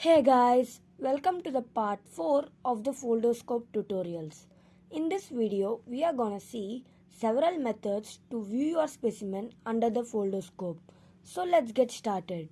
Hey guys, welcome to the part 4 of the Foldscope tutorials. In this video, we are gonna see several methods to view your specimen under the Foldscope. So let's get started.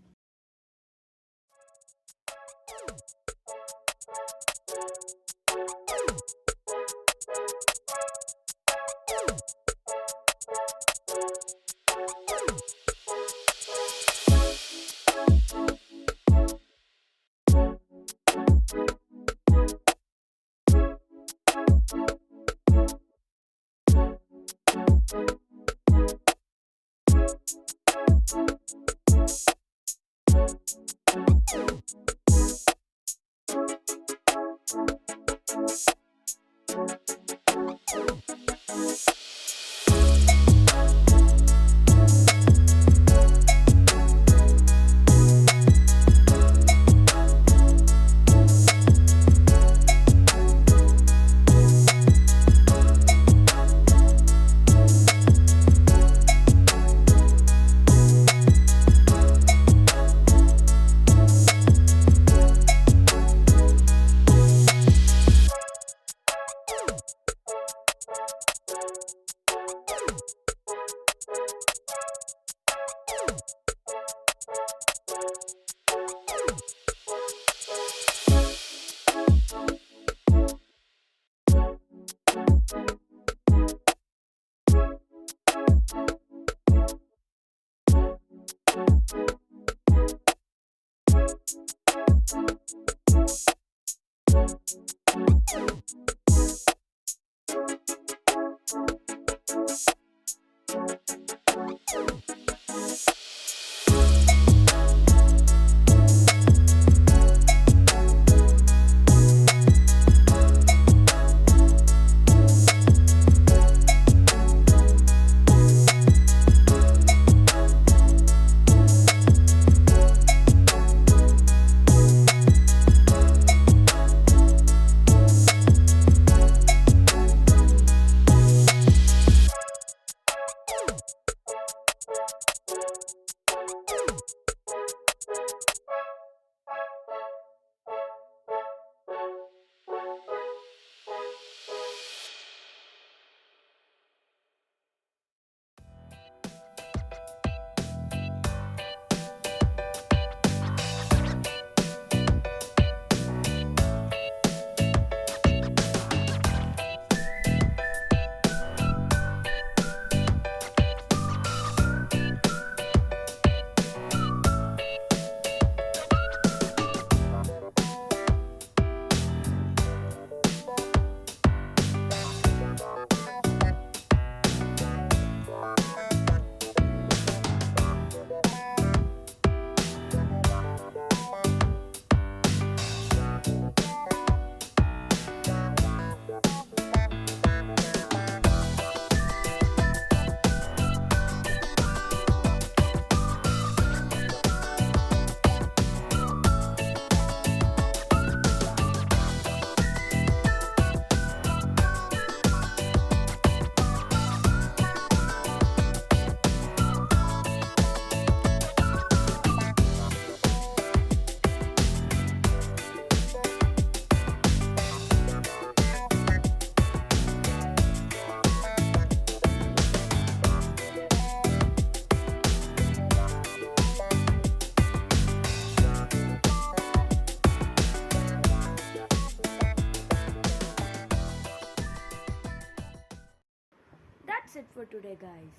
That's it for today guys.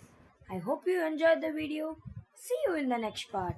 I hope you enjoyed the video. See you in the next part.